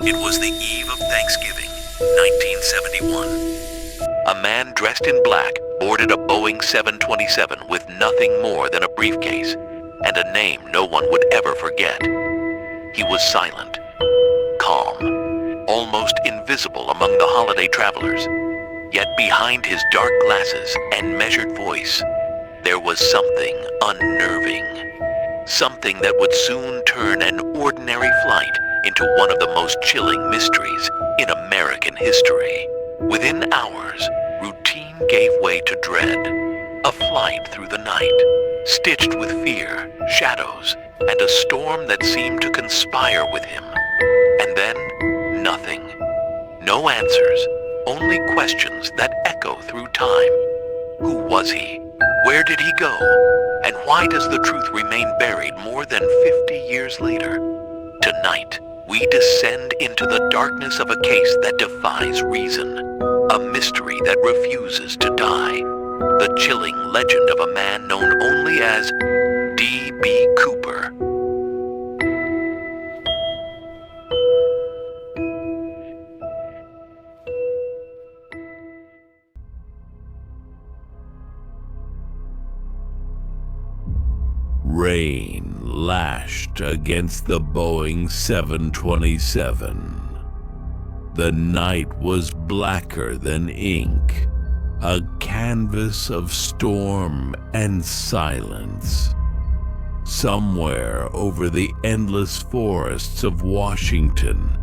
It was the eve of Thanksgiving, 1971. A man dressed in black boarded a Boeing 727 with nothing more than a briefcase and a name no one would ever forget. He was silent, calm, almost invisible among the holiday travelers. Yet behind his dark glasses and measured voice, there was something unnerving. Something that would soon turn an ordinary flight into one of the most chilling mysteries in American history. Within hours, routine gave way to dread. A flight through the night, stitched with fear, shadows, and a storm that seemed to conspire with him. And then, nothing. No answers, only questions that echo through time. Who was he? Where did he go? And why does the truth remain buried more than 50 years later? Tonight, we descend into the darkness of a case that defies reason, a mystery that refuses to die, the chilling legend of a man known only as D.B. Cooper. Rain lashed against the Boeing 727. The night was blacker than ink, a canvas of storm and silence. Somewhere over the endless forests of Washington,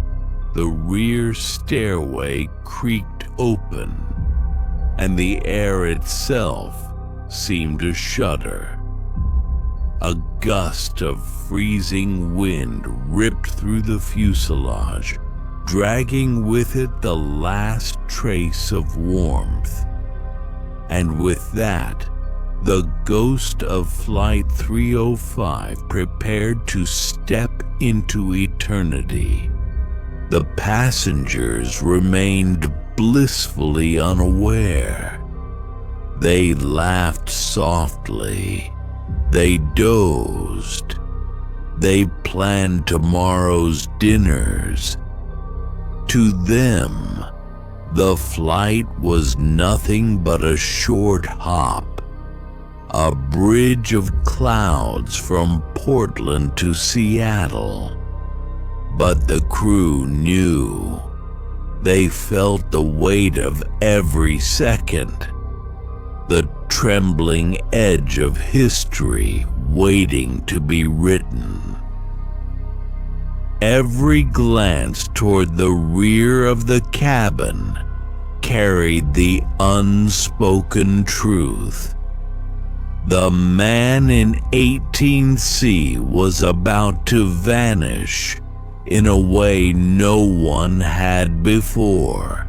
the rear stairway creaked open, and the air itself seemed to shudder. A gust of freezing wind ripped through the fuselage, dragging with it the last trace of warmth. And with that, the ghost of Flight 305 prepared to step into eternity. The passengers remained blissfully unaware. They laughed softly. They dozed. They planned tomorrow's dinners. To them, the flight was nothing but a short hop, a bridge of clouds from Portland to Seattle. But the crew knew. They felt the weight of every second. The trembling edge of history waiting to be written. Every glance toward the rear of the cabin carried the unspoken truth. The man in 18C was about to vanish in a way no one had before.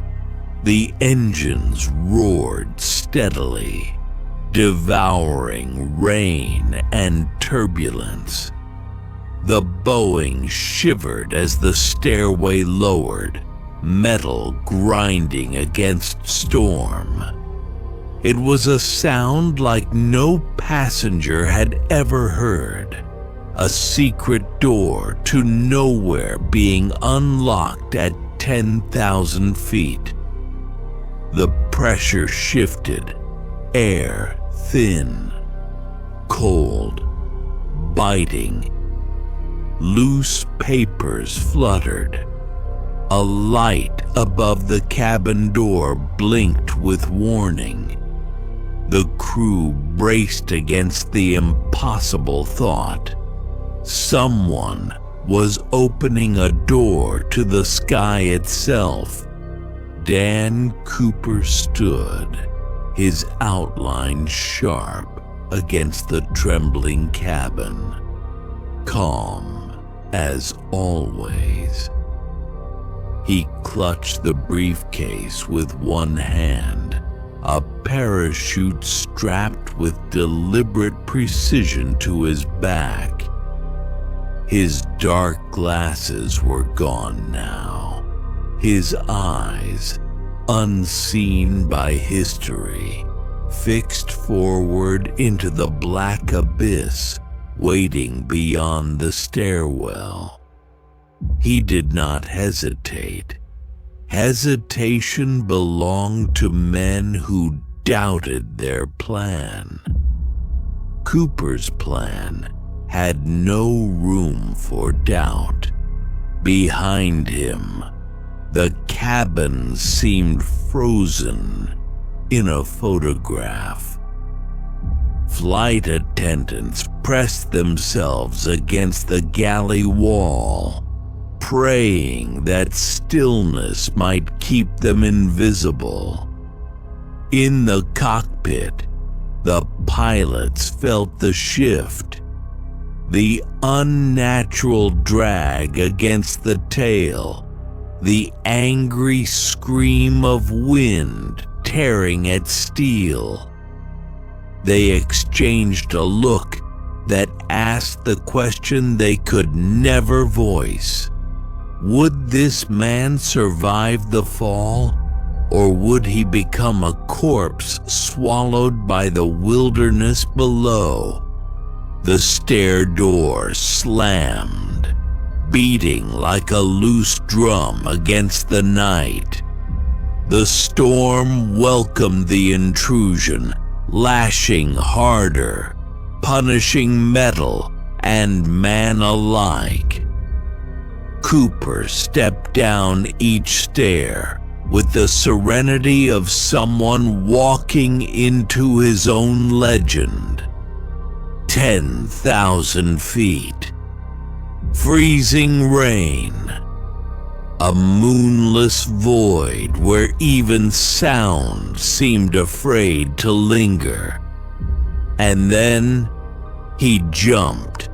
The engines roared steadily, devouring rain and turbulence. The Boeing shivered as the stairway lowered, metal grinding against storm. It was a sound like no passenger had ever heard, a secret door to nowhere being unlocked at 10,000 feet. The pressure shifted, air thin, cold, biting. Loose papers fluttered. A light above the cabin door blinked with warning. The crew braced against the impossible thought. Someone was opening a door to the sky itself. Dan Cooper stood, his outline sharp against the trembling cabin, calm as always. He clutched the briefcase with one hand, a parachute strapped with deliberate precision to his back. His dark glasses were gone now. His eyes, unseen by history, fixed forward into the black abyss waiting beyond the stairwell. He did not hesitate. Hesitation belonged to men who doubted their plan. Cooper's plan had no room for doubt. Behind him, the cabin seemed frozen in a photograph. Flight attendants pressed themselves against the galley wall, praying that stillness might keep them invisible. In the cockpit, the pilots felt the shift, the unnatural drag against the tail, the angry scream of wind tearing at steel. They exchanged a look that asked the question they could never voice. Would this man survive the fall, or would he become a corpse swallowed by the wilderness below? The stair door slammed, beating like a loose drum against the night. The storm welcomed the intrusion, lashing harder, punishing metal and man alike. Cooper stepped down each stair with the serenity of someone walking into his own legend. 10,000 feet. Freezing rain. A moonless void where even sound seemed afraid to linger. And then he jumped.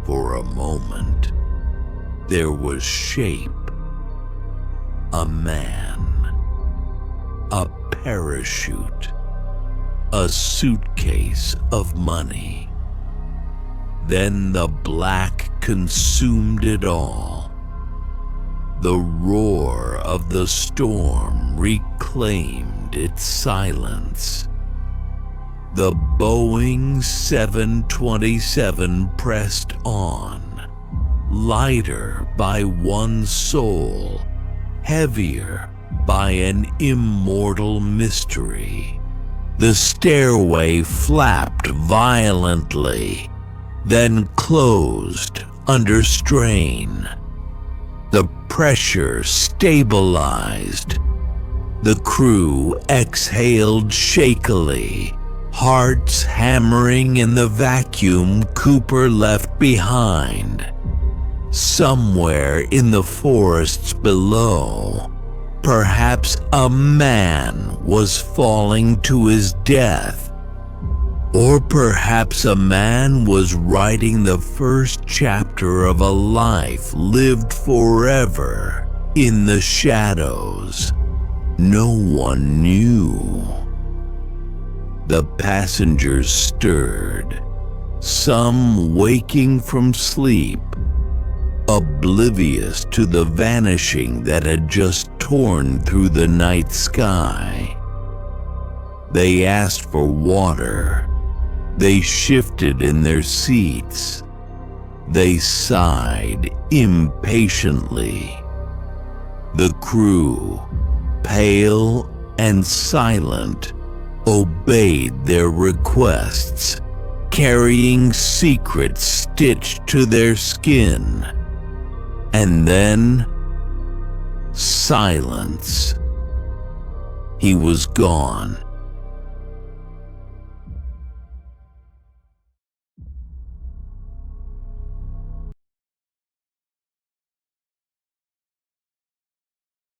For a moment, there was shape. A man. A parachute. A suitcase of money. Then the black consumed it all. The roar of the storm reclaimed its silence. The Boeing 727 pressed on, lighter by one soul, heavier by an immortal mystery. The stairway flapped violently, then closed under strain. The pressure stabilized. The crew exhaled shakily, hearts hammering in the vacuum Cooper left behind. Somewhere in the forests below, perhaps a man was falling to his death. Or perhaps a man was writing the first chapter of a life lived forever in the shadows. No one knew. The passengers stirred, some waking from sleep, oblivious to the vanishing that had just torn through the night sky. They asked for water. They shifted in their seats. They sighed impatiently. The crew, pale and silent, obeyed their requests, carrying secrets stitched to their skin. And then, silence. He was gone.